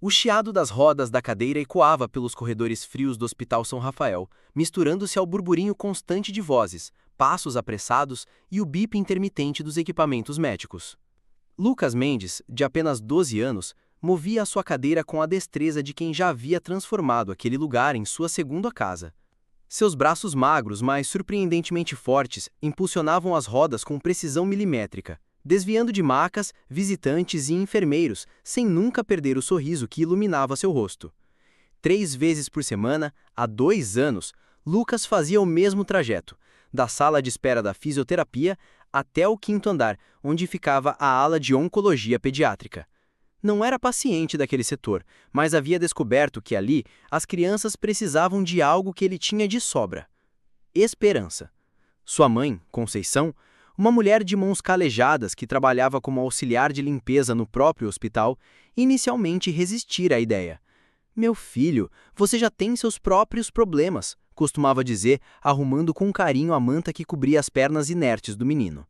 O chiado das rodas da cadeira ecoava pelos corredores frios do Hospital São Rafael, misturando-se ao burburinho constante de vozes, passos apressados e o bip intermitente dos equipamentos médicos. Lucas Mendes, de apenas 12 anos, movia a sua cadeira com a destreza de quem já havia transformado aquele lugar em sua segunda casa. Seus braços magros, mas surpreendentemente fortes, impulsionavam as rodas com precisão milimétrica, desviando de macas, visitantes e enfermeiros, sem nunca perder o sorriso que iluminava seu rosto. 3 vezes por semana, há 2 anos, Lucas fazia o mesmo trajeto, da sala de espera da fisioterapia até o 5º andar, onde ficava a ala de oncologia pediátrica. Não era paciente daquele setor, mas havia descoberto que ali as crianças precisavam de algo que ele tinha de sobra: esperança. Sua mãe, Conceição, uma mulher de mãos calejadas que trabalhava como auxiliar de limpeza no próprio hospital, inicialmente resistira à ideia. "Meu filho, você já tem seus próprios problemas", costumava dizer, arrumando com carinho a manta que cobria as pernas inertes do menino.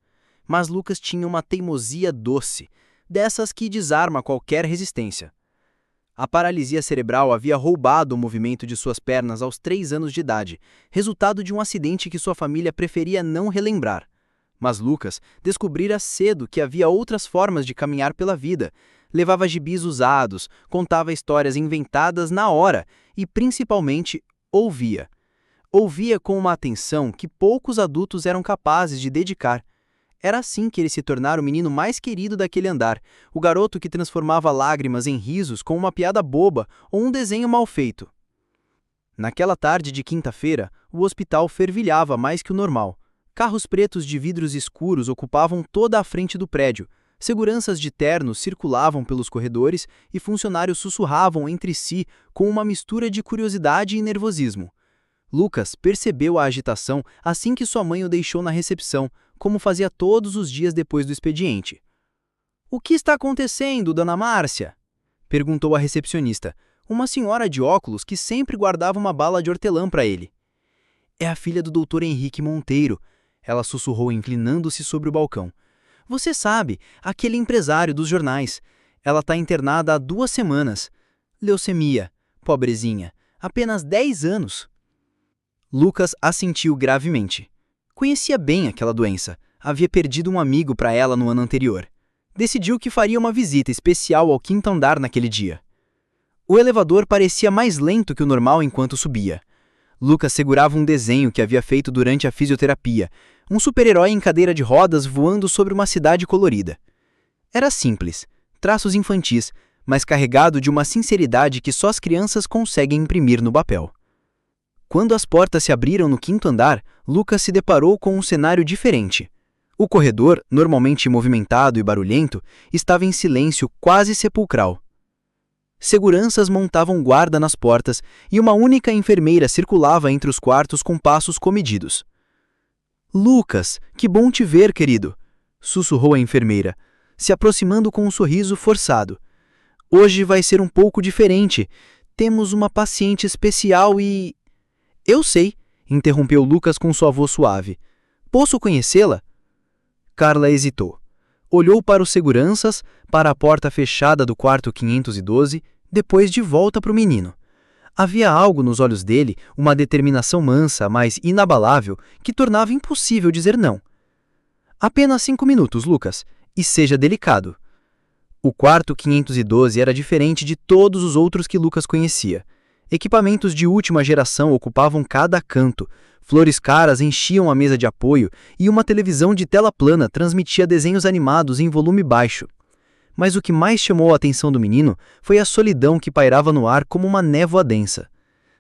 Mas Lucas tinha uma teimosia doce, dessas que desarma qualquer resistência. A paralisia cerebral havia roubado o movimento de suas pernas aos 3 anos de idade, resultado de um acidente que sua família preferia não relembrar. Mas Lucas descobrira cedo que havia outras formas de caminhar pela vida. Levava gibis usados, contava histórias inventadas na hora e, principalmente, ouvia. Ouvia com uma atenção que poucos adultos eram capazes de dedicar. Era assim que ele se tornara o menino mais querido daquele andar, o garoto que transformava lágrimas em risos com uma piada boba ou um desenho mal feito. Naquela tarde de quinta-feira, o hospital fervilhava mais que o normal. Carros pretos de vidros escuros ocupavam toda a frente do prédio, seguranças de ternos circulavam pelos corredores e funcionários sussurravam entre si com uma mistura de curiosidade e nervosismo. Lucas percebeu a agitação assim que sua mãe o deixou na recepção, como fazia todos os dias depois do expediente. "O que está acontecendo, dona Márcia?" perguntou a recepcionista, uma senhora de óculos que sempre guardava uma bala de hortelã para ele. "É a filha do Dr. Henrique Monteiro", ela sussurrou inclinando-se sobre o balcão. "Você sabe, aquele empresário dos jornais. Ela está internada há 2 semanas. Leucemia, pobrezinha, apenas 10 anos. Lucas assentiu gravemente. Conhecia bem aquela doença. Havia perdido um amigo para ela no ano anterior. Decidiu que faria uma visita especial ao 5º andar naquele dia. O elevador parecia mais lento que o normal enquanto subia. Lucas segurava um desenho que havia feito durante a fisioterapia, um super-herói em cadeira de rodas voando sobre uma cidade colorida. Era simples, traços infantis, mas carregado de uma sinceridade que só as crianças conseguem imprimir no papel. Quando as portas se abriram no 5º andar, Lucas se deparou com um cenário diferente. O corredor, normalmente movimentado e barulhento, estava em silêncio quase sepulcral. Seguranças montavam guarda nas portas e uma única enfermeira circulava entre os quartos com passos comedidos. "Lucas, que bom te ver, querido", sussurrou a enfermeira, se aproximando com um sorriso forçado. "Hoje vai ser um pouco diferente. Temos uma paciente especial e..." "Eu sei", interrompeu Lucas com sua voz suave. "Posso conhecê-la?" Carla hesitou. Olhou para os seguranças, para a porta fechada do quarto 512, depois de volta para o menino. Havia algo nos olhos dele, uma determinação mansa, mas inabalável, que tornava impossível dizer não. "Apenas 5 minutos, Lucas, e seja delicado." O quarto 512 era diferente de todos os outros que Lucas conhecia. Equipamentos de última geração ocupavam cada canto, flores caras enchiam a mesa de apoio e uma televisão de tela plana transmitia desenhos animados em volume baixo. Mas o que mais chamou a atenção do menino foi a solidão que pairava no ar como uma névoa densa.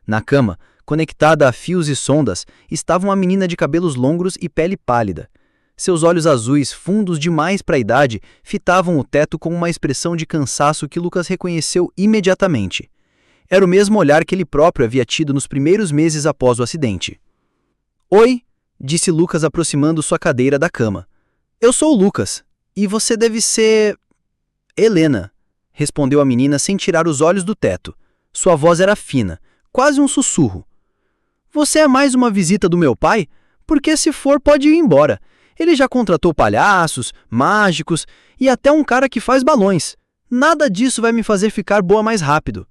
Na cama, conectada a fios e sondas, estava uma menina de cabelos longos e pele pálida. Seus olhos azuis, fundos demais para a idade, fitavam o teto com uma expressão de cansaço que Lucas reconheceu imediatamente. Era o mesmo olhar que ele próprio havia tido nos primeiros meses após o acidente. "Oi", disse Lucas aproximando sua cadeira da cama. "Eu sou o Lucas, e você deve ser..." "Helena", respondeu a menina sem tirar os olhos do teto. Sua voz era fina, quase um sussurro. "Você é mais uma visita do meu pai? Porque se for pode ir embora. Ele já contratou palhaços, mágicos e até um cara que faz balões. Nada disso vai me fazer ficar boa mais rápido.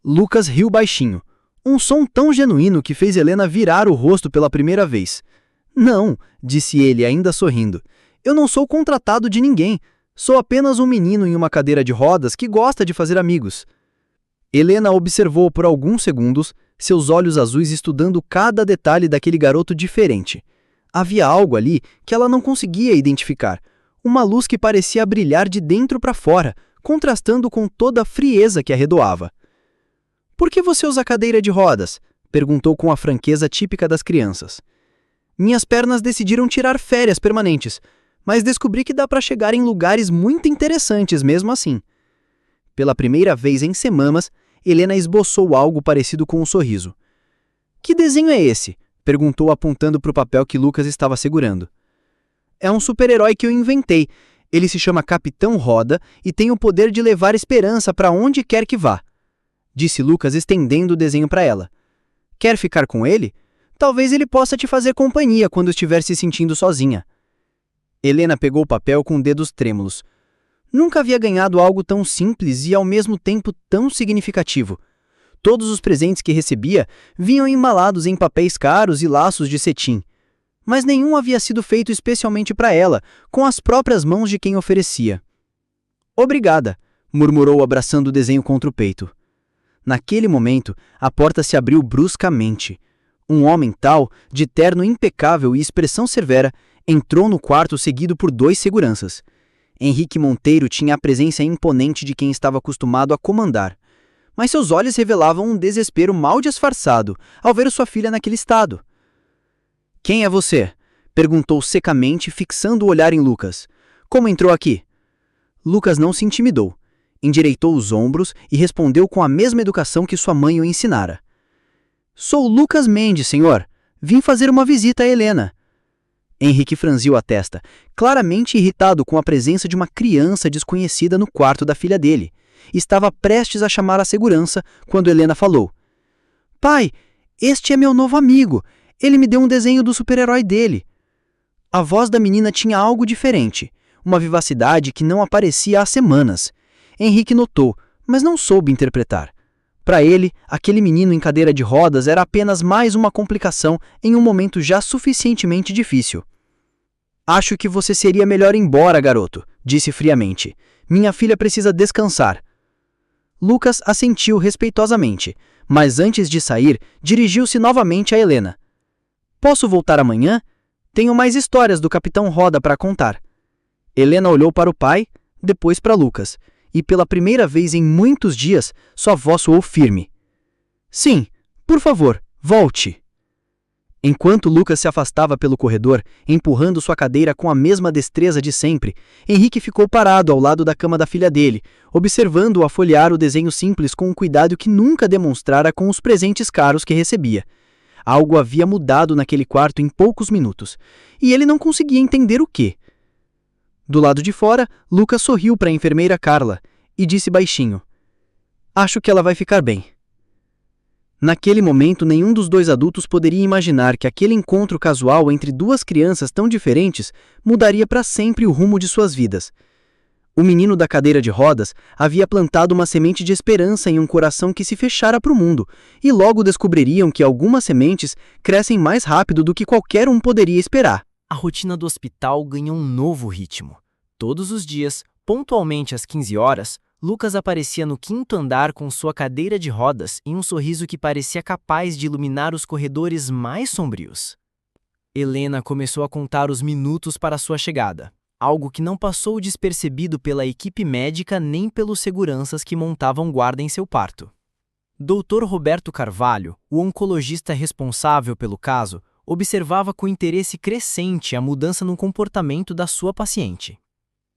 Lucas riu baixinho, um som tão genuíno que fez Helena virar o rosto pela primeira vez. Não, disse ele ainda sorrindo. Eu não sou contratado de ninguém. Sou apenas um menino em uma cadeira de rodas que gosta de fazer amigos. Helena observou por alguns segundos, seus olhos azuis estudando cada detalhe daquele garoto diferente. Havia algo ali que ela não conseguia identificar. Uma luz que parecia brilhar de dentro para fora, contrastando com toda a frieza que arredoava. Por que você usa cadeira de rodas? Perguntou com a franqueza típica das crianças. Minhas pernas decidiram tirar férias permanentes, mas descobri que dá para chegar em lugares muito interessantes mesmo assim. Pela primeira vez em semanas, Helena esboçou algo parecido com um sorriso. Que desenho é esse? Perguntou apontando para o papel que Lucas estava segurando. É um super-herói que eu inventei. Ele se chama Capitão Roda e tem o poder de levar esperança para onde quer que vá. Disse Lucas estendendo o desenho para ela. Quer ficar com ele? Talvez ele possa te fazer companhia quando estiver se sentindo sozinha. Helena pegou o papel com dedos trêmulos. Nunca havia ganhado algo tão simples e ao mesmo tempo tão significativo. Todos os presentes que recebia vinham embalados em papéis caros e laços de cetim. Mas nenhum havia sido feito especialmente para ela, com as próprias mãos de quem oferecia. Obrigada, murmurou abraçando o desenho contra o peito. Naquele momento, a porta se abriu bruscamente. Um homem tal, de terno impecável e expressão severa, entrou no quarto seguido por 2 seguranças. Henrique Monteiro tinha a presença imponente de quem estava acostumado a comandar. Mas seus olhos revelavam um desespero mal disfarçado ao ver sua filha naquele estado. Quem é você? Perguntou secamente, fixando o olhar em Lucas. Como entrou aqui? Lucas não se intimidou. Endireitou os ombros e respondeu com a mesma educação que sua mãe o ensinara. Sou Lucas Mendes, senhor. Vim fazer uma visita a Helena. Henrique franziu a testa, claramente irritado com a presença de uma criança desconhecida no quarto da filha dele. Estava prestes a chamar a segurança quando Helena falou. Pai, este é meu novo amigo. Ele me deu um desenho do super-herói dele. A voz da menina tinha algo diferente, uma vivacidade que não aparecia há semanas. Henrique notou, mas não soube interpretar. Para ele, aquele menino em cadeira de rodas era apenas mais uma complicação em um momento já suficientemente difícil. Acho que você seria melhor ir embora, garoto, disse friamente. Minha filha precisa descansar. Lucas assentiu respeitosamente, mas antes de sair, dirigiu-se novamente a Helena. Posso voltar amanhã? Tenho mais histórias do Capitão Roda para contar. Helena olhou para o pai, depois para Lucas, e pela primeira vez em muitos dias, sua voz soou firme. Sim, por favor, volte. Enquanto Lucas se afastava pelo corredor, empurrando sua cadeira com a mesma destreza de sempre, Henrique ficou parado ao lado da cama da filha dele, observando-a folhear o desenho simples com um cuidado que nunca demonstrara com os presentes caros que recebia. Algo havia mudado naquele quarto em poucos minutos, e ele não conseguia entender o quê. Do lado de fora, Lucas sorriu para a enfermeira Carla e disse baixinho: Acho que ela vai ficar bem. Naquele momento, nenhum dos 2 adultos poderia imaginar que aquele encontro casual entre 2 crianças tão diferentes mudaria para sempre o rumo de suas vidas. O menino da cadeira de rodas havia plantado uma semente de esperança em um coração que se fechara para o mundo, e logo descobririam que algumas sementes crescem mais rápido do que qualquer um poderia esperar. A rotina do hospital ganhou um novo ritmo. Todos os dias, pontualmente às 15 horas, Lucas aparecia no 5º andar com sua cadeira de rodas e um sorriso que parecia capaz de iluminar os corredores mais sombrios. Helena começou a contar os minutos para sua chegada, algo que não passou despercebido pela equipe médica nem pelos seguranças que montavam guarda em seu parto. Dr. Roberto Carvalho, o oncologista responsável pelo caso, observava com interesse crescente a mudança no comportamento da sua paciente.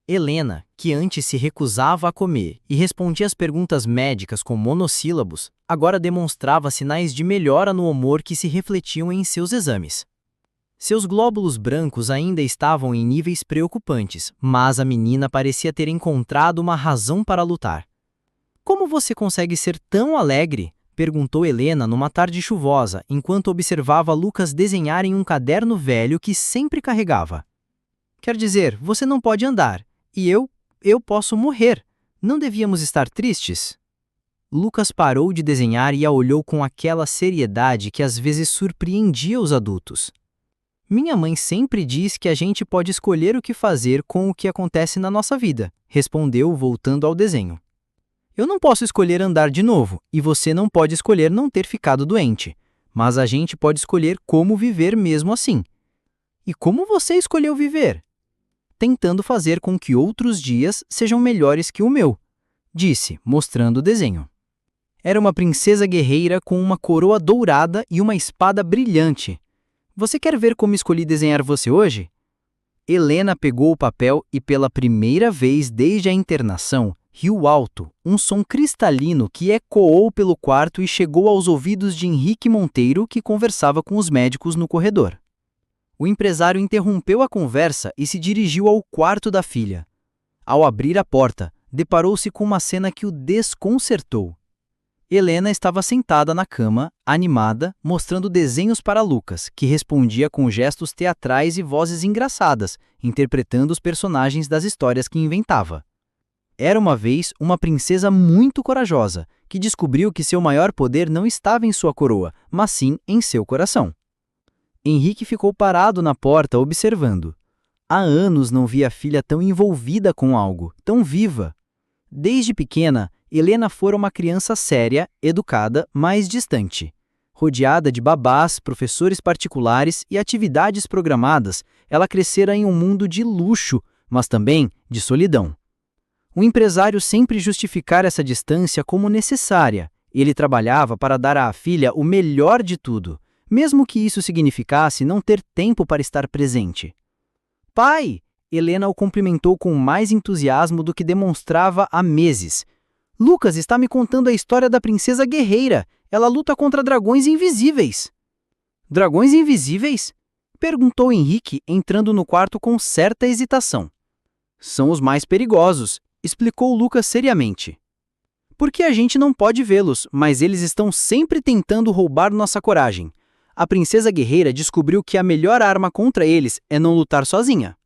Helena, que antes se recusava a comer e respondia às perguntas médicas com monossílabos, agora demonstrava sinais de melhora no humor que se refletiam em seus exames. Seus glóbulos brancos ainda estavam em níveis preocupantes, mas a menina parecia ter encontrado uma razão para lutar. Como você consegue ser tão alegre? Perguntou Helena numa tarde chuvosa, enquanto observava Lucas desenhar em um caderno velho que sempre carregava. Quer dizer, você não pode andar, e eu posso morrer. Não devíamos estar tristes? Lucas parou de desenhar e a olhou com aquela seriedade que às vezes surpreendia os adultos. Minha mãe sempre diz que a gente pode escolher o que fazer com o que acontece na nossa vida, respondeu voltando ao desenho. Eu não posso escolher andar de novo, e você não pode escolher não ter ficado doente, mas a gente pode escolher como viver mesmo assim. E como você escolheu viver? Tentando fazer com que outros dias sejam melhores que o meu, disse, mostrando o desenho. Era uma princesa guerreira com uma coroa dourada e uma espada brilhante. Você quer ver como escolhi desenhar você hoje? Helena pegou o papel e pela primeira vez desde a internação, riu alto, um som cristalino que ecoou pelo quarto e chegou aos ouvidos de Henrique Monteiro, que conversava com os médicos no corredor. O empresário interrompeu a conversa e se dirigiu ao quarto da filha. Ao abrir a porta, deparou-se com uma cena que o desconcertou. Helena estava sentada na cama, animada, mostrando desenhos para Lucas, que respondia com gestos teatrais e vozes engraçadas, interpretando os personagens das histórias que inventava. Era uma vez uma princesa muito corajosa, que descobriu que seu maior poder não estava em sua coroa, mas sim em seu coração. Henrique ficou parado na porta observando. Há anos não via a filha tão envolvida com algo, tão viva. Desde pequena, Helena fora uma criança séria, educada, mas distante. Rodeada de babás, professores particulares e atividades programadas, ela crescera em um mundo de luxo, mas também de solidão. O empresário sempre justificara essa distância como necessária. Ele trabalhava para dar à filha o melhor de tudo, mesmo que isso significasse não ter tempo para estar presente. Pai! Helena o cumprimentou com mais entusiasmo do que demonstrava há meses. Lucas está me contando a história da princesa guerreira. Ela luta contra dragões invisíveis. Dragões invisíveis? Perguntou Henrique, entrando no quarto com certa hesitação. São os mais perigosos, explicou Lucas seriamente. Porque a gente não pode vê-los, mas eles estão sempre tentando roubar nossa coragem. A princesa guerreira descobriu que a melhor arma contra eles é não lutar sozinha.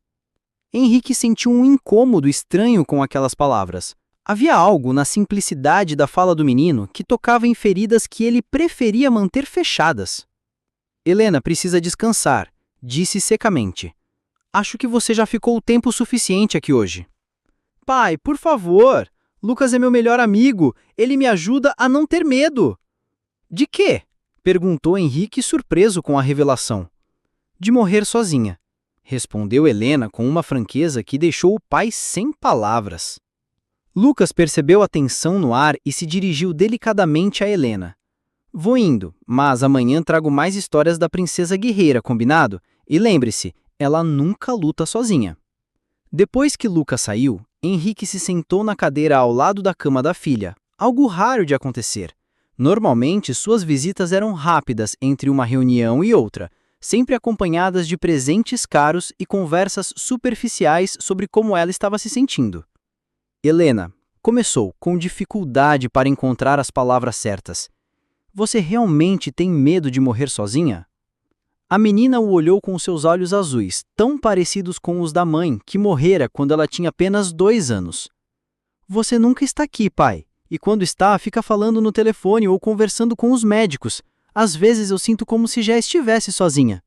Henrique sentiu um incômodo estranho com aquelas palavras. Havia algo na simplicidade da fala do menino que tocava em feridas que ele preferia manter fechadas. Helena precisa descansar, disse secamente. Acho que você já ficou o tempo suficiente aqui hoje. Pai, por favor! Lucas é meu melhor amigo. Ele me ajuda a não ter medo. De quê? Perguntou Henrique, surpreso com a revelação. De morrer sozinha, respondeu Helena com uma franqueza que deixou o pai sem palavras. Lucas percebeu a tensão no ar e se dirigiu delicadamente a Helena. Vou indo, mas amanhã trago mais histórias da princesa guerreira, combinado? E lembre-se, ela nunca luta sozinha. Depois que Lucas saiu, Henrique se sentou na cadeira ao lado da cama da filha, algo raro de acontecer. Normalmente, suas visitas eram rápidas entre uma reunião e outra, sempre acompanhadas de presentes caros e conversas superficiais sobre como ela estava se sentindo. Helena começou com dificuldade para encontrar as palavras certas. Você realmente tem medo de morrer sozinha? A menina o olhou com seus olhos azuis, tão parecidos com os da mãe, que morrera quando ela tinha apenas 2 anos. Você nunca está aqui, pai, e quando está, fica falando no telefone ou conversando com os médicos. Às vezes eu sinto como se já estivesse sozinha.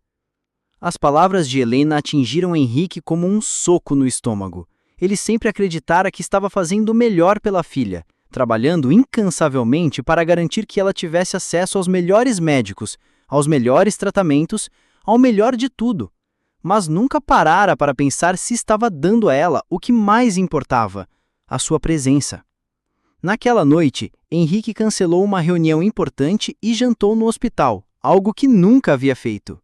As palavras de Helena atingiram Henrique como um soco no estômago. Ele sempre acreditara que estava fazendo o melhor pela filha, trabalhando incansavelmente para garantir que ela tivesse acesso aos melhores médicos, aos melhores tratamentos, ao melhor de tudo. Mas nunca parara para pensar se estava dando a ela o que mais importava, a sua presença. Naquela noite, Henrique cancelou uma reunião importante e jantou no hospital, algo que nunca havia feito.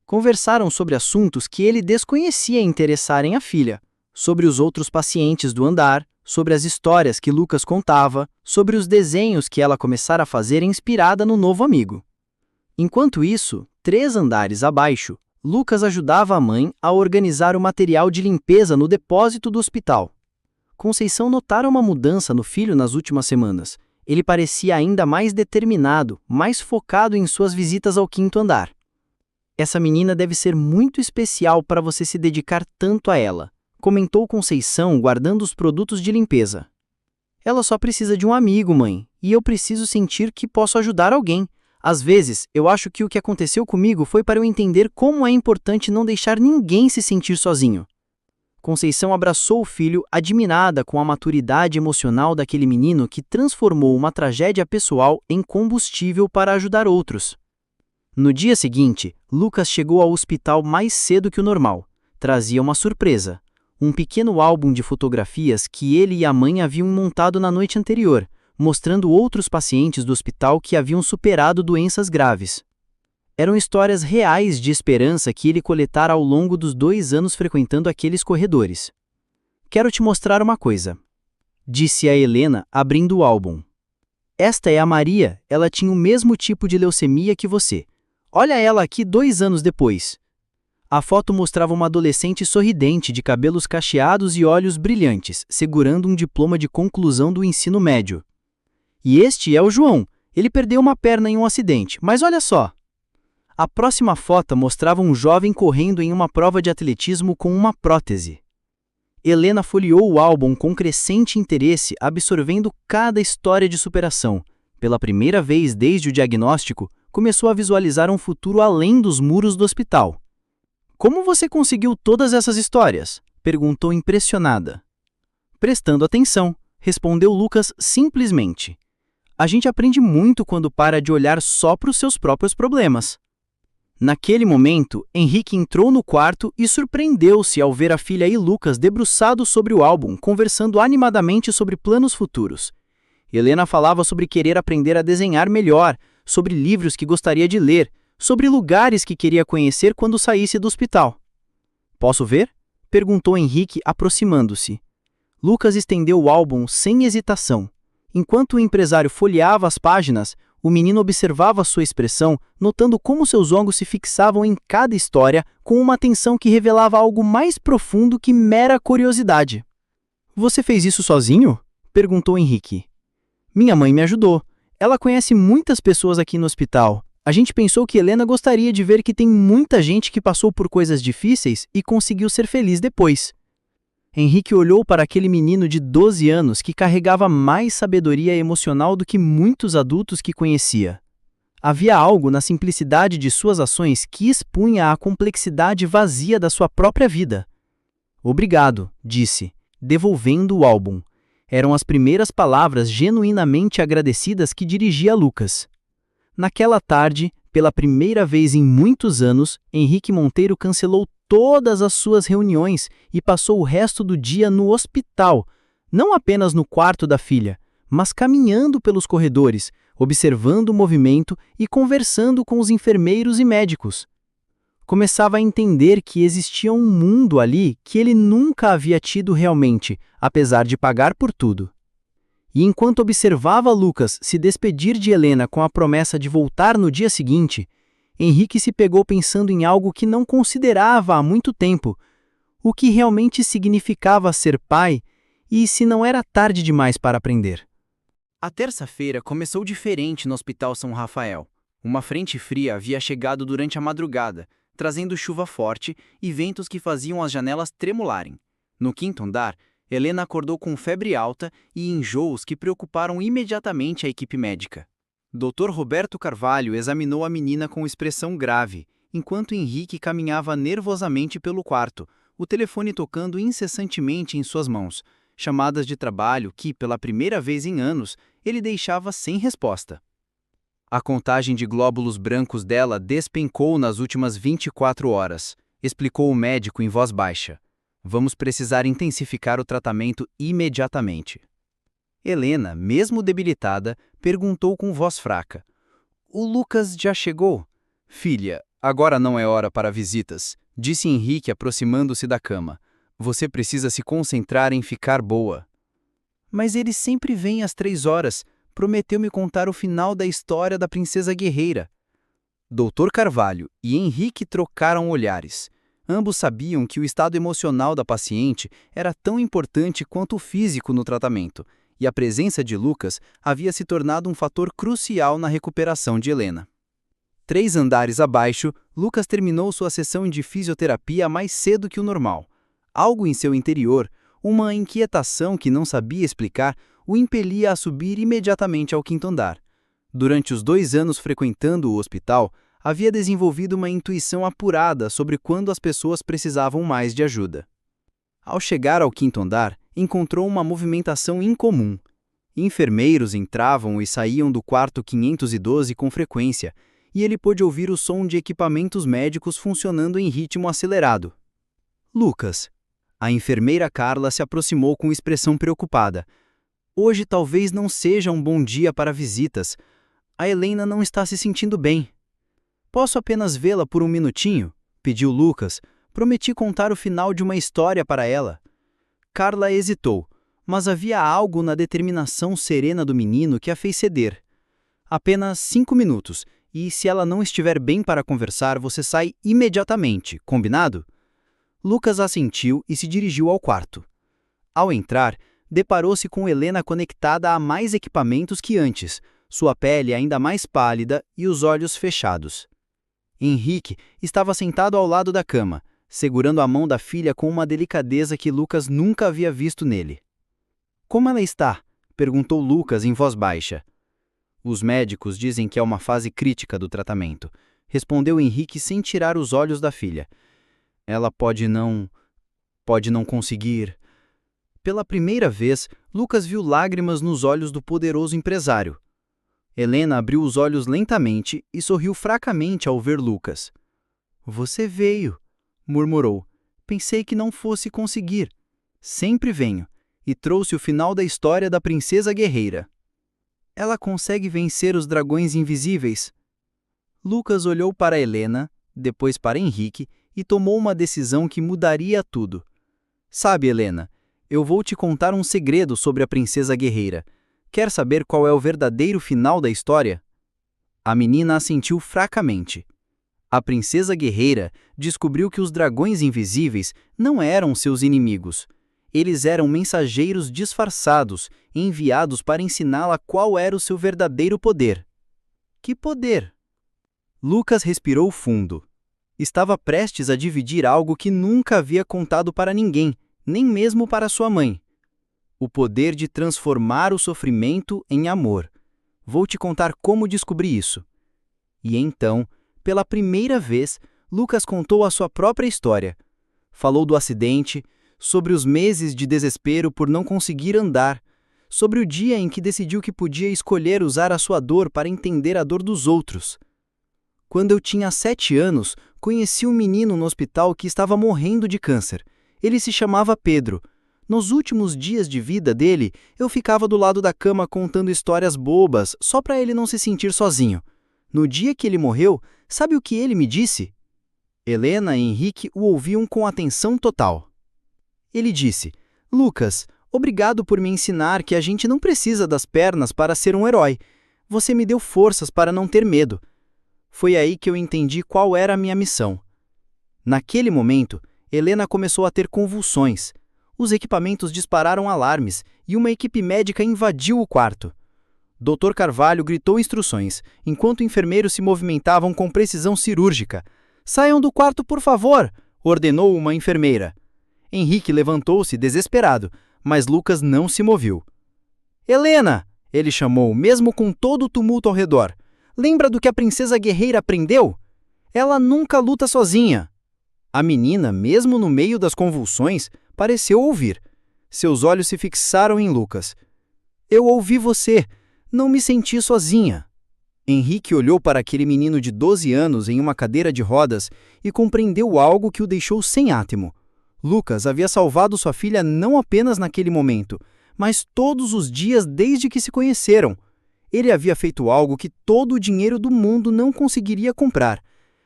Conversaram sobre assuntos que ele desconhecia interessarem a filha, sobre os outros pacientes do andar, sobre as histórias que Lucas contava, sobre os desenhos que ela começara a fazer inspirada no novo amigo. Enquanto isso, 3 andares abaixo, Lucas ajudava a mãe a organizar o material de limpeza no depósito do hospital. Conceição notara uma mudança no filho nas últimas semanas. Ele parecia ainda mais determinado, mais focado em suas visitas ao 5º andar. Essa menina deve ser muito especial para você se dedicar tanto a ela, comentou Conceição, guardando os produtos de limpeza. Ela só precisa de um amigo, mãe, e eu preciso sentir que posso ajudar alguém. Às vezes, eu acho que o que aconteceu comigo foi para eu entender como é importante não deixar ninguém se sentir sozinho. Conceição abraçou o filho, admirada com a maturidade emocional daquele menino que transformou uma tragédia pessoal em combustível para ajudar outros. No dia seguinte, Lucas chegou ao hospital mais cedo que o normal. Trazia uma surpresa: um pequeno álbum de fotografias que ele e a mãe haviam montado na noite anterior, mostrando outros pacientes do hospital que haviam superado doenças graves. Eram histórias reais de esperança que ele coletara ao longo dos 2 anos frequentando aqueles corredores. Quero te mostrar uma coisa, disse a Helena, abrindo o álbum. Esta é a Maria, ela tinha o mesmo tipo de leucemia que você. Olha ela aqui 2 anos depois. A foto mostrava uma adolescente sorridente de cabelos cacheados e olhos brilhantes, segurando um diploma de conclusão do ensino médio. E este é o João. Ele perdeu uma perna em um acidente, mas olha só. A próxima foto mostrava um jovem correndo em uma prova de atletismo com uma prótese. Helena folheou o álbum com crescente interesse, absorvendo cada história de superação. Pela primeira vez desde o diagnóstico, começou a visualizar um futuro além dos muros do hospital. Como você conseguiu todas essas histórias? Perguntou impressionada. Prestando atenção, respondeu Lucas simplesmente. A gente aprende muito quando para de olhar só para os seus próprios problemas. Naquele momento, Henrique entrou no quarto e surpreendeu-se ao ver a filha e Lucas debruçados sobre o álbum, conversando animadamente sobre planos futuros. Helena falava sobre querer aprender a desenhar melhor, sobre livros que gostaria de ler, sobre lugares que queria conhecer quando saísse do hospital. Posso ver? Perguntou Henrique, aproximando-se. Lucas estendeu o álbum sem hesitação. Enquanto o empresário folheava as páginas, o menino observava sua expressão, notando como seus olhos se fixavam em cada história com uma atenção que revelava algo mais profundo que mera curiosidade. Você fez isso sozinho? Perguntou Henrique. Minha mãe me ajudou. Ela conhece muitas pessoas aqui no hospital. A gente pensou que Helena gostaria de ver que tem muita gente que passou por coisas difíceis e conseguiu ser feliz depois. Henrique olhou para aquele menino de 12 anos que carregava mais sabedoria emocional do que muitos adultos que conhecia. Havia algo na simplicidade de suas ações que expunha a complexidade vazia da sua própria vida. Obrigado, disse, devolvendo o álbum. Eram as primeiras palavras genuinamente agradecidas que dirigia a Lucas. Naquela tarde, pela primeira vez em muitos anos, Henrique Monteiro cancelou todas as suas reuniões e passou o resto do dia no hospital, não apenas no quarto da filha, mas caminhando pelos corredores, observando o movimento e conversando com os enfermeiros e médicos. Começava a entender que existia um mundo ali que ele nunca havia tido realmente, apesar de pagar por tudo. E enquanto observava Lucas se despedir de Helena com a promessa de voltar no dia seguinte, Henrique se pegou pensando em algo que não considerava há muito tempo: o que realmente significava ser pai e se não era tarde demais para aprender. A terça-feira começou diferente no Hospital São Rafael. Uma frente fria havia chegado durante a madrugada, trazendo chuva forte e ventos que faziam as janelas tremularem. No 5º andar, Helena acordou com febre alta e enjoos que preocuparam imediatamente a equipe médica. Dr. Roberto Carvalho examinou a menina com expressão grave, enquanto Henrique caminhava nervosamente pelo quarto, o telefone tocando incessantemente em suas mãos, chamadas de trabalho que, pela primeira vez em anos, ele deixava sem resposta. A contagem de glóbulos brancos dela despencou nas últimas 24 horas, explicou o médico em voz baixa. Vamos precisar intensificar o tratamento imediatamente. Helena, mesmo debilitada, perguntou com voz fraca. O Lucas já chegou? Filha, agora não é hora para visitas, disse Henrique aproximando-se da cama. Você precisa se concentrar em ficar boa. Mas ele sempre vem às 3 horas. Prometeu me contar o final da história da princesa guerreira. Dr. Carvalho e Henrique trocaram olhares. Ambos sabiam que o estado emocional da paciente era tão importante quanto o físico no tratamento, e a presença de Lucas havia se tornado um fator crucial na recuperação de Helena. 3 andares abaixo, Lucas terminou sua sessão de fisioterapia mais cedo que o normal. Algo em seu interior, uma inquietação que não sabia explicar, o impelia a subir imediatamente ao quinto andar. Durante os 2 anos frequentando o hospital, havia desenvolvido uma intuição apurada sobre quando as pessoas precisavam mais de ajuda. Ao chegar ao quinto andar, encontrou uma movimentação incomum. Enfermeiros entravam e saíam do quarto 512 com frequência, e ele pôde ouvir o som de equipamentos médicos funcionando em ritmo acelerado. Lucas. A enfermeira Carla se aproximou com expressão preocupada. Hoje talvez não seja um bom dia para visitas. A Helena não está se sentindo bem. Posso apenas vê-la por um minutinho? Pediu Lucas. Prometi contar o final de uma história para ela. Carla hesitou, mas havia algo na determinação serena do menino que a fez ceder. Apenas 5 minutos, e se ela não estiver bem para conversar, você sai imediatamente, combinado? Lucas assentiu e se dirigiu ao quarto. Ao entrar, deparou-se com Helena conectada a mais equipamentos que antes, sua pele ainda mais pálida e os olhos fechados. Henrique estava sentado ao lado da cama, segurando a mão da filha com uma delicadeza que Lucas nunca havia visto nele. Como ela está? Perguntou Lucas em voz baixa. Os médicos dizem que é uma fase crítica do tratamento, respondeu Henrique sem tirar os olhos da filha. Ela pode não conseguir. Pela primeira vez, Lucas viu lágrimas nos olhos do poderoso empresário. Helena abriu os olhos lentamente e sorriu fracamente ao ver Lucas. Você veio, murmurou. Pensei que não fosse conseguir. Sempre venho. E trouxe o final da história da princesa guerreira. Ela consegue vencer os dragões invisíveis? Lucas olhou para Helena, depois para Henrique, e tomou uma decisão que mudaria tudo. Sabe, Helena, eu vou te contar um segredo sobre a princesa guerreira. Quer saber qual é o verdadeiro final da história? A menina assentiu fracamente. A princesa guerreira descobriu que os dragões invisíveis não eram seus inimigos. Eles eram mensageiros disfarçados, enviados para ensiná-la qual era o seu verdadeiro poder. Que poder? Lucas respirou fundo. Estava prestes a dividir algo que nunca havia contado para ninguém, nem mesmo para sua mãe. O poder de transformar o sofrimento em amor. Vou te contar como descobri isso. E então, pela primeira vez, Lucas contou a sua própria história. Falou do acidente, sobre os meses de desespero por não conseguir andar, sobre o dia em que decidiu que podia escolher usar a sua dor para entender a dor dos outros. Quando eu tinha 7 anos, conheci um menino no hospital que estava morrendo de câncer. Ele se chamava Pedro. Nos últimos dias de vida dele, eu ficava do lado da cama contando histórias bobas, só para ele não se sentir sozinho. No dia que ele morreu, sabe o que ele me disse? Helena e Henrique o ouviam com atenção total. Ele disse, Lucas, obrigado por me ensinar que a gente não precisa das pernas para ser um herói. Você me deu forças para não ter medo. Foi aí que eu entendi qual era a minha missão. Naquele momento, Helena começou a ter convulsões. Os equipamentos dispararam alarmes e uma equipe médica invadiu o quarto. Dr. Carvalho gritou instruções, enquanto enfermeiros se movimentavam com precisão cirúrgica. Saiam do quarto, por favor, ordenou uma enfermeira. Henrique levantou-se desesperado, mas Lucas não se moveu. Helena, ele chamou, mesmo com todo o tumulto ao redor. Lembra do que a princesa guerreira aprendeu? Ela nunca luta sozinha. A menina, mesmo no meio das convulsões, pareceu ouvir. Seus olhos se fixaram em Lucas. Eu ouvi você. Não me senti sozinha. Henrique olhou para aquele menino de 12 anos em uma cadeira de rodas e compreendeu algo que o deixou sem átimo. Lucas havia salvado sua filha não apenas naquele momento, mas todos os dias desde que se conheceram. Ele havia feito algo que todo o dinheiro do mundo não conseguiria comprar.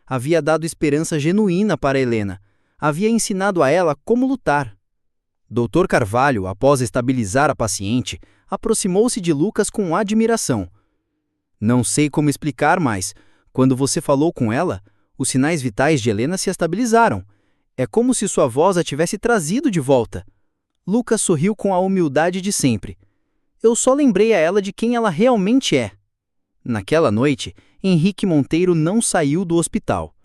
Havia dado esperança genuína para Helena. Havia ensinado a ela como lutar. Dr. Carvalho, após estabilizar a paciente, aproximou-se de Lucas com admiração. Não sei como explicar, mas, quando você falou com ela, os sinais vitais de Helena se estabilizaram. É como se sua voz a tivesse trazido de volta. Lucas sorriu com a humildade de sempre. Eu só lembrei a ela de quem ela realmente é. Naquela noite, Henrique Monteiro não saiu do hospital.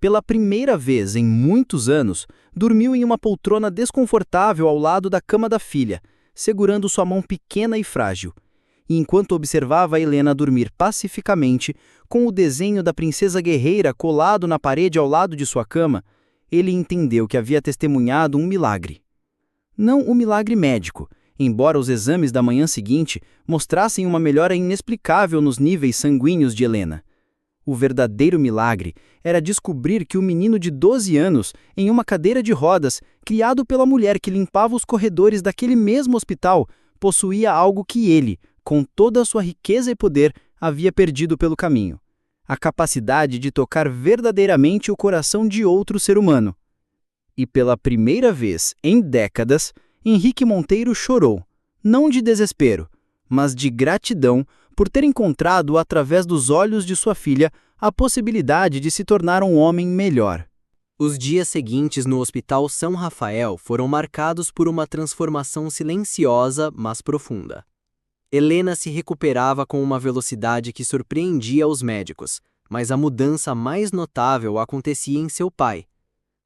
Pela primeira vez em muitos anos, dormiu em uma poltrona desconfortável ao lado da cama da filha, segurando sua mão pequena e frágil. E enquanto observava Helena dormir pacificamente, com o desenho da princesa guerreira colado na parede ao lado de sua cama, ele entendeu que havia testemunhado um milagre. Não um milagre médico, embora os exames da manhã seguinte mostrassem uma melhora inexplicável nos níveis sanguíneos de Helena. O verdadeiro milagre era descobrir que o menino de 12 anos, em uma cadeira de rodas, criado pela mulher que limpava os corredores daquele mesmo hospital, possuía algo que ele, com toda a sua riqueza e poder, havia perdido pelo caminho: a capacidade de tocar verdadeiramente o coração de outro ser humano. E pela primeira vez em décadas, Henrique Monteiro chorou, não de desespero, mas de gratidão por ter encontrado, através dos olhos de sua filha, a possibilidade de se tornar um homem melhor. Os dias seguintes no Hospital São Rafael foram marcados por uma transformação silenciosa, mas profunda. Helena se recuperava com uma velocidade que surpreendia os médicos, mas a mudança mais notável acontecia em seu pai.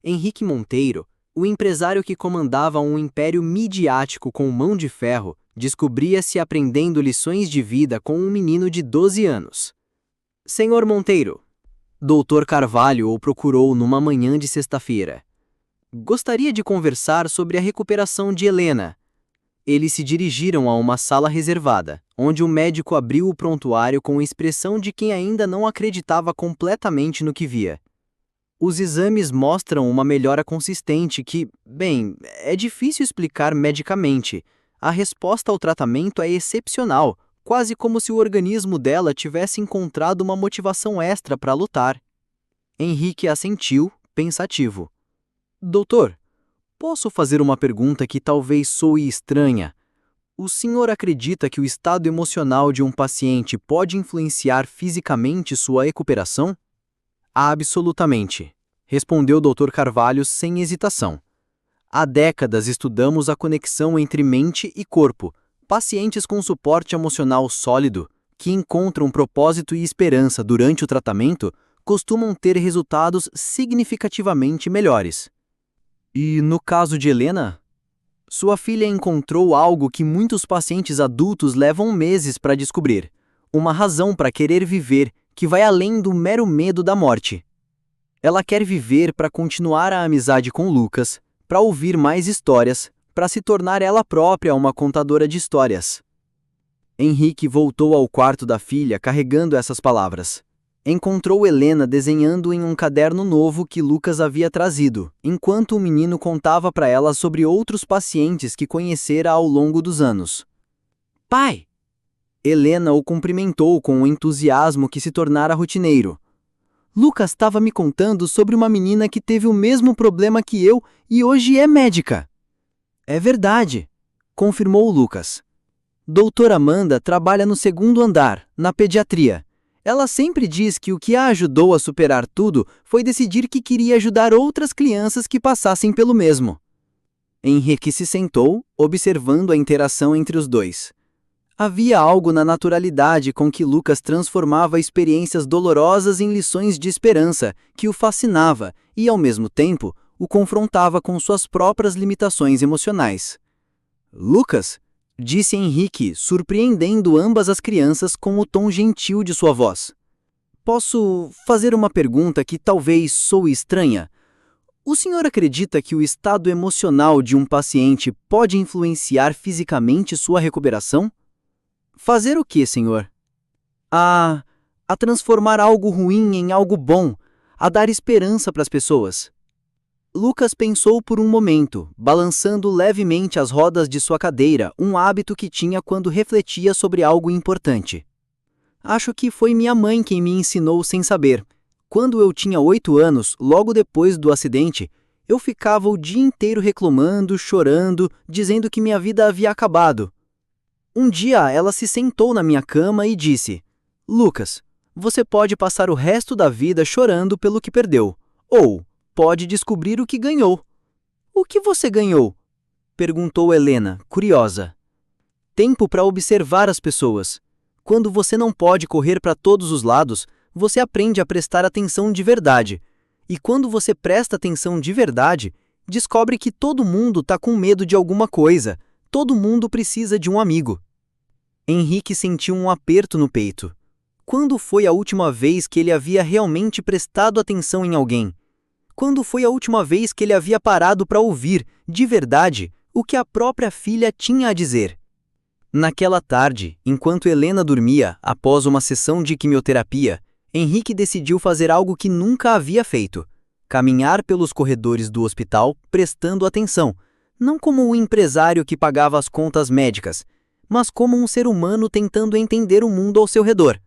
Henrique Monteiro, o empresário que comandava um império midiático com mão de ferro, descobria-se aprendendo lições de vida com um menino de 12 anos. Senhor Monteiro, Dr. Carvalho o procurou numa manhã de sexta-feira. Gostaria de conversar sobre a recuperação de Helena. Eles se dirigiram a uma sala reservada, onde o médico abriu o prontuário com a expressão de quem ainda não acreditava completamente no que via. Os exames mostram uma melhora consistente que, bem, é difícil explicar medicamente. A resposta ao tratamento é excepcional, quase como se o organismo dela tivesse encontrado uma motivação extra para lutar. Henrique assentiu, pensativo. Doutor, posso fazer uma pergunta que talvez soe estranha? O senhor acredita que o estado emocional de um paciente pode influenciar fisicamente sua recuperação? Absolutamente, respondeu o Dr. Carvalho sem hesitação. Há décadas estudamos a conexão entre mente e corpo. Pacientes com suporte emocional sólido, que encontram propósito e esperança durante o tratamento, costumam ter resultados significativamente melhores. E no caso de Helena? Sua filha encontrou algo que muitos pacientes adultos levam meses para descobrir: uma razão para querer viver que vai além do mero medo da morte. Ela quer viver para continuar a amizade com Lucas, para ouvir mais histórias, para se tornar ela própria uma contadora de histórias. Henrique voltou ao quarto da filha carregando essas palavras. Encontrou Helena desenhando em um caderno novo que Lucas havia trazido, enquanto o menino contava para ela sobre outros pacientes que conhecera ao longo dos anos. Pai! Helena o cumprimentou com um entusiasmo que se tornara rotineiro. Lucas estava me contando sobre uma menina que teve o mesmo problema que eu e hoje é médica. É verdade, confirmou Lucas. Doutora Amanda trabalha no 2º andar, na pediatria. Ela sempre diz que o que a ajudou a superar tudo foi decidir que queria ajudar outras crianças que passassem pelo mesmo. Henrique se sentou, observando a interação entre os dois. Havia algo na naturalidade com que Lucas transformava experiências dolorosas em lições de esperança, que o fascinava e, ao mesmo tempo, o confrontava com suas próprias limitações emocionais. Lucas, disse Henrique, surpreendendo ambas as crianças com o tom gentil de sua voz. Posso fazer uma pergunta que talvez soe estranha? O senhor acredita que o estado emocional de um paciente pode influenciar fisicamente sua recuperação? Fazer o que, senhor? A transformar algo ruim em algo bom, a dar esperança para as pessoas. Lucas pensou por um momento, balançando levemente as rodas de sua cadeira, um hábito que tinha quando refletia sobre algo importante. Acho que foi minha mãe quem me ensinou sem saber. Quando eu tinha 8 anos, logo depois do acidente, eu ficava o dia inteiro reclamando, chorando, dizendo que minha vida havia acabado. Um dia ela se sentou na minha cama e disse: Lucas, você pode passar o resto da vida chorando pelo que perdeu, ou pode descobrir o que ganhou. O que você ganhou? Perguntou Helena, curiosa. Tempo para observar as pessoas. Quando você não pode correr para todos os lados, você aprende a prestar atenção de verdade. E quando você presta atenção de verdade, descobre que todo mundo está com medo de alguma coisa. Todo mundo precisa de um amigo. Henrique sentiu um aperto no peito. Quando foi a última vez que ele havia realmente prestado atenção em alguém? Quando foi a última vez que ele havia parado para ouvir, de verdade, o que a própria filha tinha a dizer? Naquela tarde, enquanto Helena dormia, após uma sessão de quimioterapia, Henrique decidiu fazer algo que nunca havia feito: caminhar pelos corredores do hospital prestando atenção, não como um empresário que pagava as contas médicas, mas como um ser humano tentando entender o mundo ao seu redor.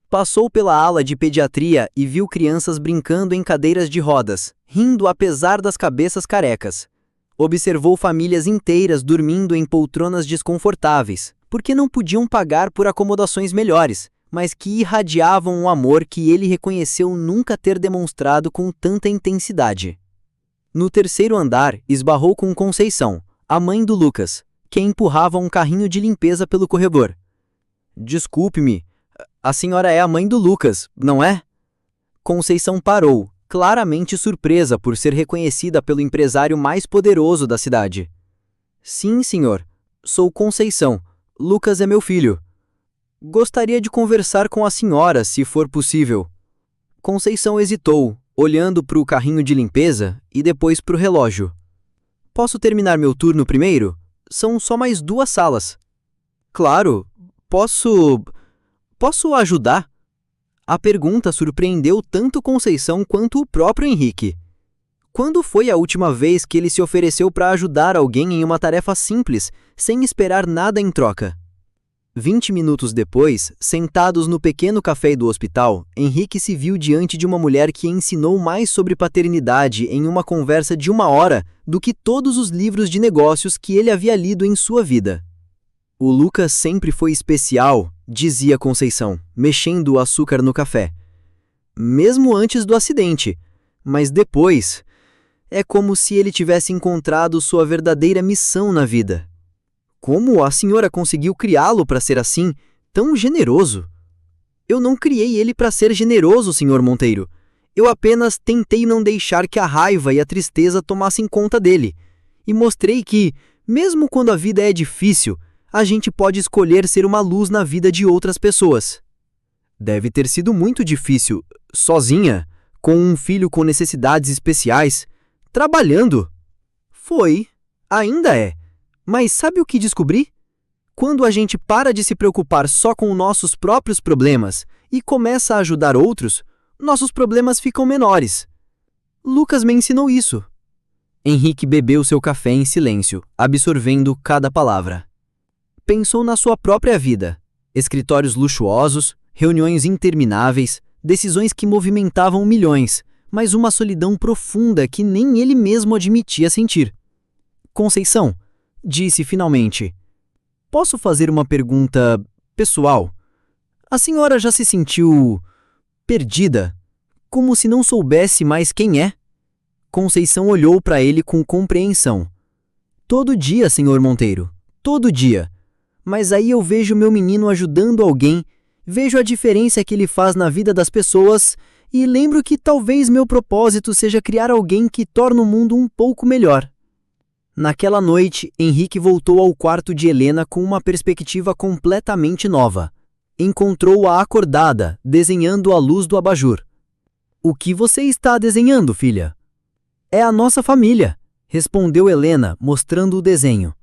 Passou pela ala de pediatria e viu crianças brincando em cadeiras de rodas, rindo apesar das cabeças carecas. Observou famílias inteiras dormindo em poltronas desconfortáveis, porque não podiam pagar por acomodações melhores, mas que irradiavam um amor que ele reconheceu nunca ter demonstrado com tanta intensidade. No terceiro andar, esbarrou com Conceição, a mãe do Lucas, que empurrava um carrinho de limpeza pelo corredor. "Desculpe-me, a senhora é a mãe do Lucas, não é?" Conceição parou, claramente surpresa por ser reconhecida pelo empresário mais poderoso da cidade. "Sim, senhor. Sou Conceição. Lucas é meu filho. Gostaria de conversar com a senhora, se for possível." Conceição hesitou, olhando para o carrinho de limpeza e depois para o relógio. "Posso terminar meu turno primeiro? São só mais 2 salas." "Claro, posso ajudar?" A pergunta surpreendeu tanto Conceição quanto o próprio Henrique. Quando foi a última vez que ele se ofereceu para ajudar alguém em uma tarefa simples, sem esperar nada em troca? 20 minutos depois, sentados no pequeno café do hospital, Henrique se viu diante de uma mulher que ensinou mais sobre paternidade em uma conversa de 1 hora do que todos os livros de negócios que ele havia lido em sua vida. "O Lucas sempre foi especial", dizia Conceição, mexendo o açúcar no café. "Mesmo antes do acidente. Mas depois, é como se ele tivesse encontrado sua verdadeira missão na vida." "Como a senhora conseguiu criá-lo para ser assim, tão generoso?" "Eu não criei ele para ser generoso, senhor Monteiro. Eu apenas tentei não deixar que a raiva e a tristeza tomassem conta dele. E mostrei que, mesmo quando a vida é difícil, a gente pode escolher ser uma luz na vida de outras pessoas." "Deve ter sido muito difícil, sozinha, com um filho com necessidades especiais, trabalhando." "Foi, ainda é. Mas sabe o que descobri? Quando a gente para de se preocupar só com nossos próprios problemas e começa a ajudar outros, nossos problemas ficam menores. Lucas me ensinou isso." Henrique bebeu seu café em silêncio, absorvendo cada palavra. Pensou na sua própria vida: escritórios luxuosos, reuniões intermináveis, decisões que movimentavam milhões, mas uma solidão profunda que nem ele mesmo admitia sentir. "Conceição", disse finalmente, "posso fazer uma pergunta pessoal? A senhora já se sentiu perdida, como se não soubesse mais quem é?" Conceição olhou para ele com compreensão. "Todo dia, senhor Monteiro, todo dia. Mas aí eu vejo meu menino ajudando alguém, vejo a diferença que ele faz na vida das pessoas e lembro que talvez meu propósito seja criar alguém que torne o mundo um pouco melhor." Naquela noite, Henrique voltou ao quarto de Helena com uma perspectiva completamente nova. Encontrou-a acordada, desenhando à luz do abajur. "O que você está desenhando, filha?" "É a nossa família", respondeu Helena, mostrando o desenho.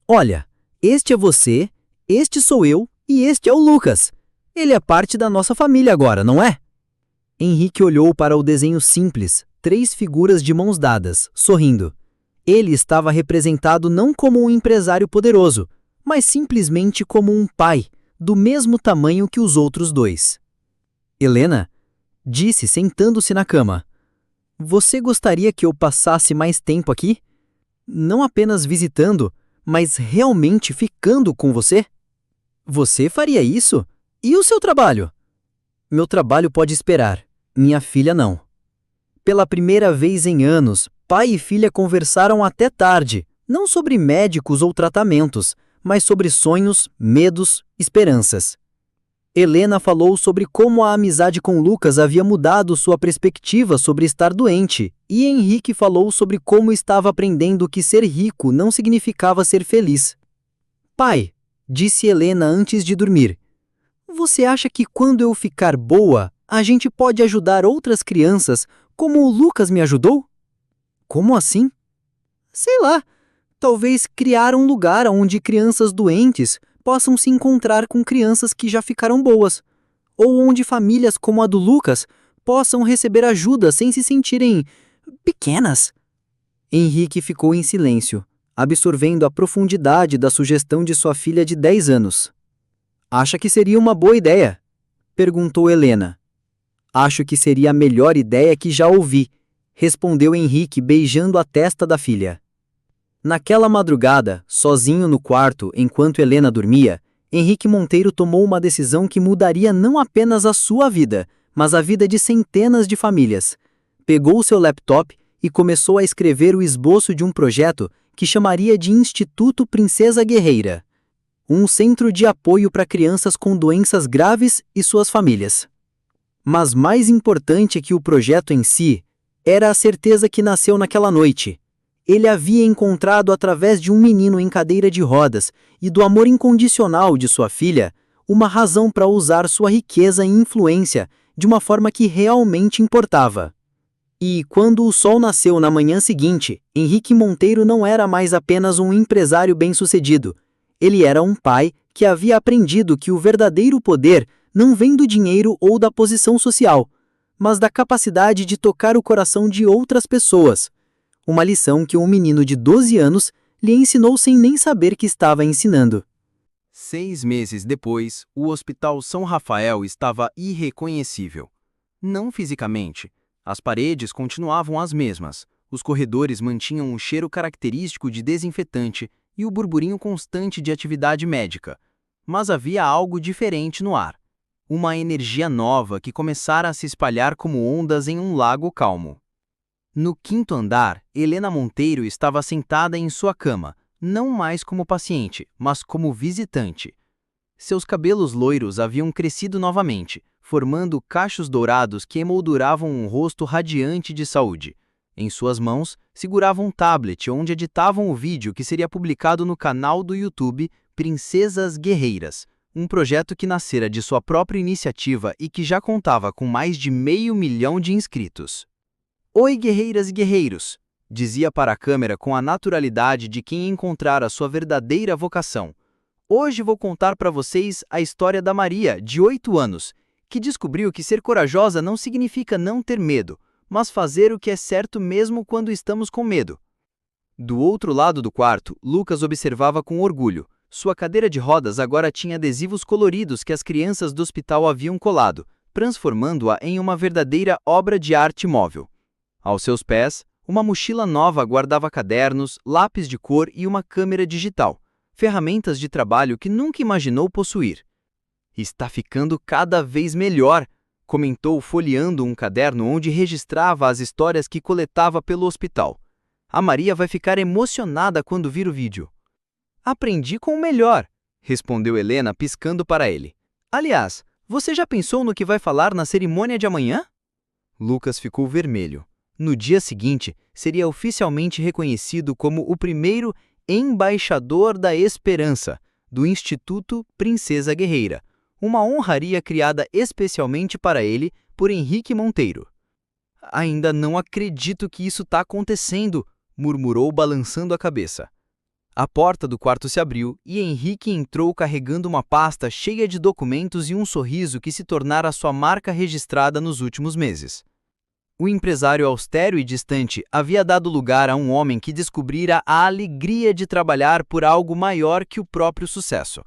"Olha, este é você, este sou eu e este é o Lucas. Ele é parte da nossa família agora, não é?" Henrique olhou para o desenho simples, 3 figuras de mãos dadas, sorrindo. Ele estava representado não como um empresário poderoso, mas simplesmente como um pai, do mesmo tamanho que os outros 2. "Helena", disse sentando-se na cama, "você gostaria que eu passasse mais tempo aqui? Não apenas visitando, mas realmente ficando com você?" "Você faria isso? E o seu trabalho?" "Meu trabalho pode esperar, minha filha não." Pela primeira vez em anos, pai e filha conversaram até tarde, não sobre médicos ou tratamentos, mas sobre sonhos, medos, esperanças. Helena falou sobre como a amizade com Lucas havia mudado sua perspectiva sobre estar doente, e Henrique falou sobre como estava aprendendo que ser rico não significava ser feliz. Pai, disse Helena antes de dormir, você acha que quando eu ficar boa, a gente pode ajudar outras crianças como o Lucas me ajudou? Como assim? Sei lá, talvez criar um lugar onde crianças doentes possam se encontrar com crianças que já ficaram boas, ou onde famílias como a do Lucas possam receber ajuda sem se sentirem pequenas. Henrique ficou em silêncio, absorvendo a profundidade da sugestão de sua filha de 10 anos. Acha que seria uma boa ideia? Perguntou Helena. Acho que seria a melhor ideia que já ouvi, respondeu Henrique beijando a testa da filha. Naquela madrugada, sozinho no quarto enquanto Helena dormia, Henrique Monteiro tomou uma decisão que mudaria não apenas a sua vida, mas a vida de centenas de famílias. Pegou seu laptop e começou a escrever o esboço de um projeto que chamaria de Instituto Princesa Guerreira, um centro de apoio para crianças com doenças graves e suas famílias. Mas mais importante que o projeto em si, era a certeza que nasceu naquela noite. Ele havia encontrado através de um menino em cadeira de rodas e do amor incondicional de sua filha, uma razão para usar sua riqueza e influência de uma forma que realmente importava. E, quando o sol nasceu na manhã seguinte, Henrique Monteiro não era mais apenas um empresário bem-sucedido. Ele era um pai que havia aprendido que o verdadeiro poder não vem do dinheiro ou da posição social, mas da capacidade de tocar o coração de outras pessoas. Uma lição que um menino de 12 anos lhe ensinou sem nem saber que estava ensinando. 6 meses depois, o Hospital São Rafael estava irreconhecível. Não fisicamente. As paredes continuavam as mesmas, os corredores mantinham um cheiro característico de desinfetante e o burburinho constante de atividade médica. Mas havia algo diferente no ar. Uma energia nova que começara a se espalhar como ondas em um lago calmo. No 5º andar, Helena Monteiro estava sentada em sua cama, não mais como paciente, mas como visitante. Seus cabelos loiros haviam crescido novamente, formando cachos dourados que emolduravam um rosto radiante de saúde. Em suas mãos, segurava um tablet onde editavam o vídeo que seria publicado no canal do YouTube Princesas Guerreiras, um projeto que nascera de sua própria iniciativa e que já contava com mais de 500 mil de inscritos. Oi, guerreiras e guerreiros! Dizia para a câmera com a naturalidade de quem encontrara sua verdadeira vocação. Hoje vou contar para vocês a história da Maria, de 8 anos, que descobriu que ser corajosa não significa não ter medo, mas fazer o que é certo mesmo quando estamos com medo. Do outro lado do quarto, Lucas observava com orgulho. Sua cadeira de rodas agora tinha adesivos coloridos que as crianças do hospital haviam colado, transformando-a em uma verdadeira obra de arte móvel. Aos seus pés, uma mochila nova guardava cadernos, lápis de cor e uma câmera digital, ferramentas de trabalho que nunca imaginou possuir. Está ficando cada vez melhor, comentou folheando um caderno onde registrava as histórias que coletava pelo hospital. A Maria vai ficar emocionada quando vir o vídeo. Aprendi com o melhor, respondeu Helena piscando para ele. Aliás, você já pensou no que vai falar na cerimônia de amanhã? Lucas ficou vermelho. No dia seguinte, seria oficialmente reconhecido como o primeiro embaixador da esperança do Instituto Princesa Guerreira, uma honraria criada especialmente para ele por Henrique Monteiro. Ainda não acredito que isso está acontecendo, murmurou balançando a cabeça. A porta do quarto se abriu e Henrique entrou carregando uma pasta cheia de documentos e um sorriso que se tornara sua marca registrada nos últimos meses. O empresário austero e distante havia dado lugar a um homem que descobrira a alegria de trabalhar por algo maior que o próprio sucesso.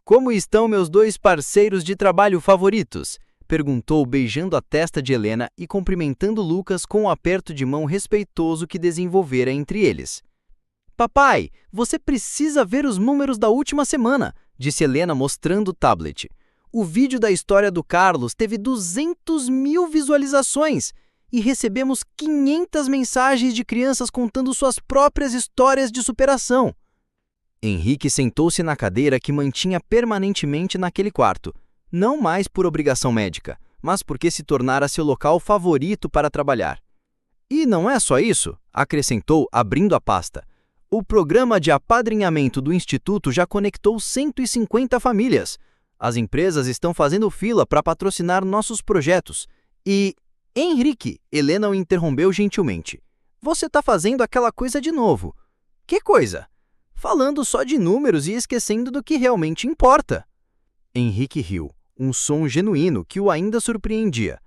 Como estão meus 2 parceiros de trabalho favoritos? Perguntou beijando a testa de Helena e cumprimentando Lucas com um aperto de mão respeitoso que desenvolvera entre eles. Papai, você precisa ver os números da última semana, disse Helena mostrando o tablet. O vídeo da história do Carlos teve 200 mil visualizações e recebemos 500 mensagens de crianças contando suas próprias histórias de superação. Henrique sentou-se na cadeira que mantinha permanentemente naquele quarto, não mais por obrigação médica, mas porque se tornara seu local favorito para trabalhar. E não é só isso, acrescentou, abrindo a pasta. O programa de apadrinhamento do Instituto já conectou 150 famílias. As empresas estão fazendo fila para patrocinar nossos projetos. E... Henrique, Helena o interrompeu gentilmente. Você está fazendo aquela coisa de novo. Que coisa? Falando só de números e esquecendo do que realmente importa. Henrique riu, um som genuíno que o ainda surpreendia.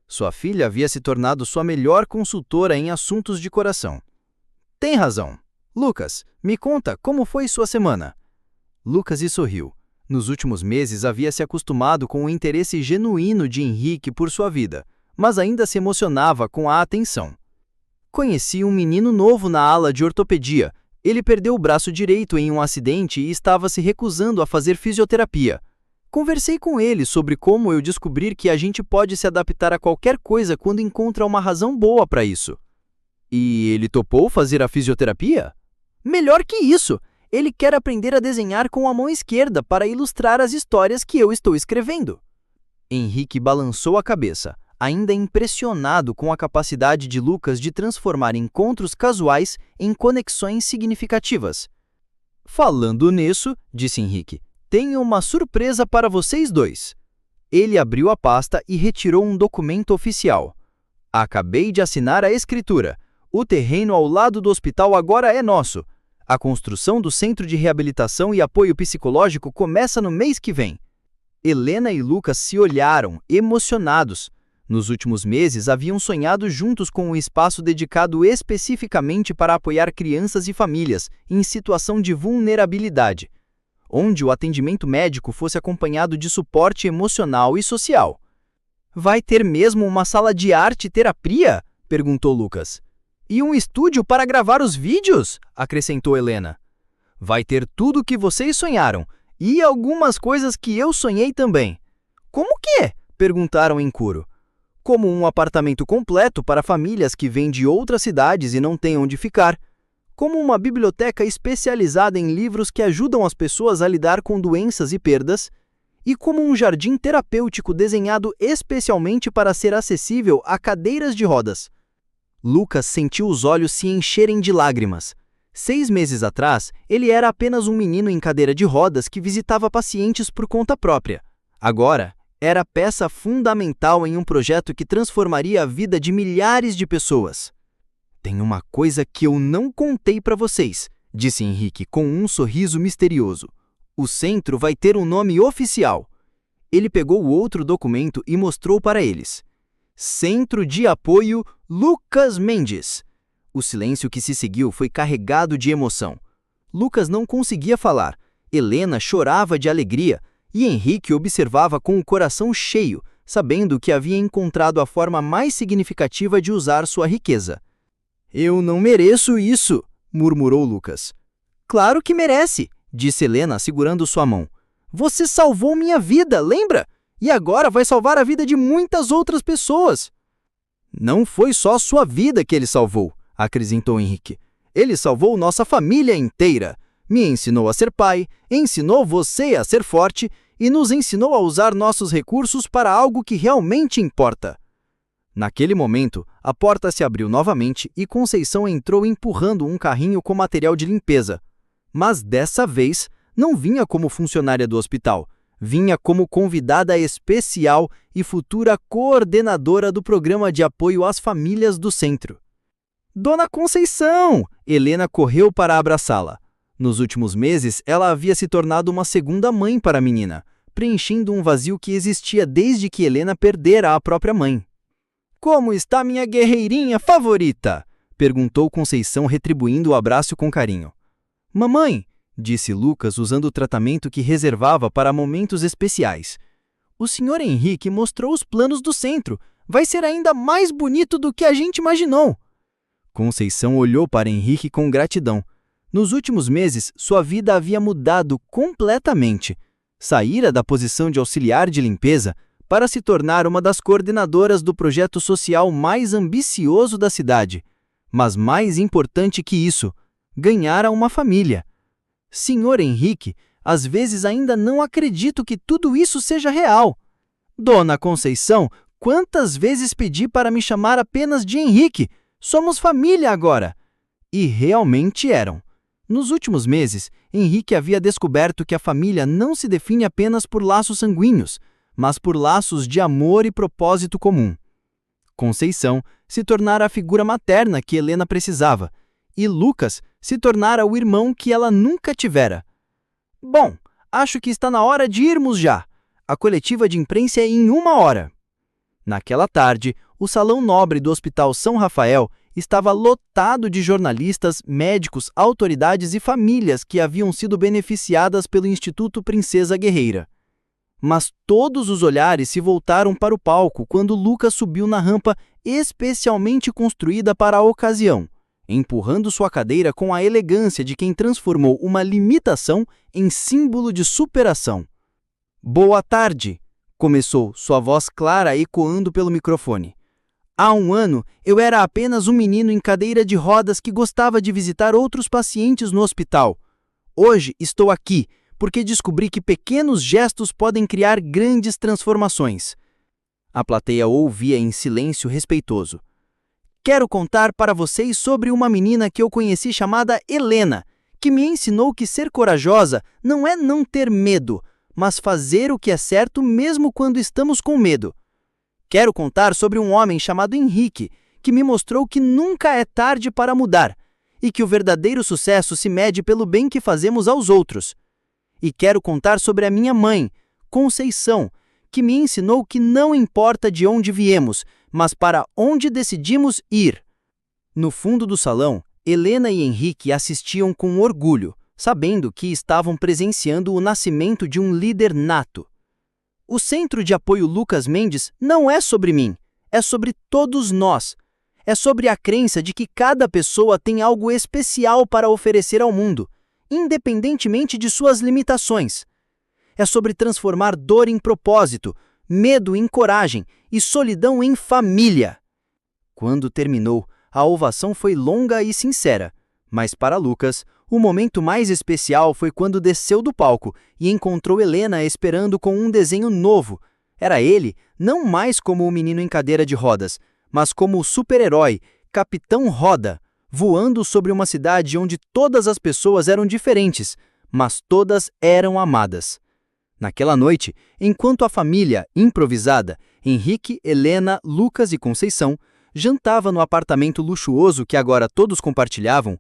Sua filha havia se tornado sua melhor consultora em assuntos de coração. Tem razão. Lucas, me conta como foi sua semana. Lucas sorriu. Nos últimos meses havia se acostumado com o interesse genuíno de Henrique por sua vida, mas ainda se emocionava com a atenção. Conheci um menino novo na ala de ortopedia. Ele perdeu o braço direito em um acidente e estava se recusando a fazer fisioterapia. Conversei com ele sobre como eu descobrir que a gente pode se adaptar a qualquer coisa quando encontra uma razão boa para isso. E ele topou fazer a fisioterapia? Melhor que isso! Ele quer aprender a desenhar com a mão esquerda para ilustrar as histórias que eu estou escrevendo. Henrique balançou a cabeça, ainda impressionado com a capacidade de Lucas de transformar encontros casuais em conexões significativas. Falando nisso, disse Henrique, tenho uma surpresa para vocês dois. Ele abriu a pasta e retirou um documento oficial. Acabei de assinar a escritura. O terreno ao lado do hospital agora é nosso. A construção do Centro de Reabilitação e Apoio Psicológico começa no mês que vem. Helena e Lucas se olharam, emocionados. Nos últimos meses, haviam sonhado juntos com um espaço dedicado especificamente para apoiar crianças e famílias em situação de vulnerabilidade, onde o atendimento médico fosse acompanhado de suporte emocional e social. Vai ter mesmo uma sala de arte-terapia? Perguntou Lucas. E um estúdio para gravar os vídeos? Acrescentou Helena. Vai ter tudo o que vocês sonharam, e algumas coisas que eu sonhei também. Como que? Perguntaram em coro. Como um apartamento completo para famílias que vêm de outras cidades e não têm onde ficar. Como uma biblioteca especializada em livros que ajudam as pessoas a lidar com doenças e perdas. E como um jardim terapêutico desenhado especialmente para ser acessível a cadeiras de rodas. Lucas sentiu os olhos se encherem de lágrimas. 6 meses atrás, ele era apenas um menino em cadeira de rodas que visitava pacientes por conta própria. Agora, era peça fundamental em um projeto que transformaria a vida de milhares de pessoas. Tem uma coisa que eu não contei para vocês, disse Henrique com um sorriso misterioso. O centro vai ter um nome oficial. Ele pegou o outro documento e mostrou para eles. Centro de Apoio Lucas Mendes. O silêncio que se seguiu foi carregado de emoção. Lucas não conseguia falar. Helena chorava de alegria e Henrique observava com o coração cheio, sabendo que havia encontrado a forma mais significativa de usar sua riqueza. Eu não mereço isso, murmurou Lucas. Claro que merece, disse Helena segurando sua mão. Você salvou minha vida, lembra? E agora vai salvar a vida de muitas outras pessoas. Não foi só sua vida que ele salvou, acrescentou Henrique. Ele salvou nossa família inteira. Me ensinou a ser pai, ensinou você a ser forte e nos ensinou a usar nossos recursos para algo que realmente importa. Naquele momento, a porta se abriu novamente e Conceição entrou empurrando um carrinho com material de limpeza. Mas dessa vez, não vinha como funcionária do hospital. Vinha como convidada especial e futura coordenadora do programa de apoio às famílias do centro. Dona Conceição! Helena correu para abraçá-la. Nos últimos meses, ela havia se tornado uma segunda mãe para a menina, preenchendo um vazio que existia desde que Helena perdera a própria mãe. Como está minha guerreirinha favorita? Perguntou Conceição, retribuindo o abraço com carinho. Mamãe, disse Lucas usando o tratamento que reservava para momentos especiais. O Sr. Henrique mostrou os planos do centro. Vai ser ainda mais bonito do que a gente imaginou. Conceição olhou para Henrique com gratidão. Nos últimos meses, sua vida havia mudado completamente. Saíra da posição de auxiliar de limpeza para se tornar uma das coordenadoras do projeto social mais ambicioso da cidade. Mas mais importante que isso, ganhara uma família. Senhor Henrique, às vezes ainda não acredito que tudo isso seja real. Dona Conceição, quantas vezes pedi para me chamar apenas de Henrique? Somos família agora. E realmente eram. Nos últimos meses, Henrique havia descoberto que a família não se define apenas por laços sanguíneos, mas por laços de amor e propósito comum. Conceição se tornara a figura materna que Helena precisava, e Lucas se tornara o irmão que ela nunca tivera. Bom, acho que está na hora de irmos já. A coletiva de imprensa é em 1 hora. Naquela tarde, o salão nobre do Hospital São Rafael estava lotado de jornalistas, médicos, autoridades e famílias que haviam sido beneficiadas pelo Instituto Princesa Guerreira. Mas todos os olhares se voltaram para o palco quando Lucas subiu na rampa especialmente construída para a ocasião, empurrando sua cadeira com a elegância de quem transformou uma limitação em símbolo de superação. "Boa tarde", começou, sua voz clara ecoando pelo microfone. "Há 1 ano, eu era apenas um menino em cadeira de rodas que gostava de visitar outros pacientes no hospital. Hoje estou aqui porque descobri que pequenos gestos podem criar grandes transformações." A plateia ouvia em silêncio respeitoso. "Quero contar para vocês sobre uma menina que eu conheci chamada Helena, que me ensinou que ser corajosa não é não ter medo, mas fazer o que é certo mesmo quando estamos com medo. Quero contar sobre um homem chamado Henrique, que me mostrou que nunca é tarde para mudar, e que o verdadeiro sucesso se mede pelo bem que fazemos aos outros. E quero contar sobre a minha mãe, Conceição, que me ensinou que não importa de onde viemos, mas para onde decidimos ir." No fundo do salão, Helena e Henrique assistiam com orgulho, sabendo que estavam presenciando o nascimento de um líder nato. O Centro de Apoio Lucas Mendes não é sobre mim, é sobre todos nós. É sobre a crença de que cada pessoa tem algo especial para oferecer ao mundo, independentemente de suas limitações. É sobre transformar dor em propósito, medo em coragem e solidão em família. Quando terminou, a ovação foi longa e sincera, mas para Lucas, o momento mais especial foi quando desceu do palco e encontrou Helena esperando com um desenho novo. Era ele, não mais como o menino em cadeira de rodas, mas como o super-herói, Capitão Roda, voando sobre uma cidade onde todas as pessoas eram diferentes, mas todas eram amadas. Naquela noite, enquanto a família, improvisada, Henrique, Helena, Lucas e Conceição, jantava no apartamento luxuoso que agora todos compartilhavam,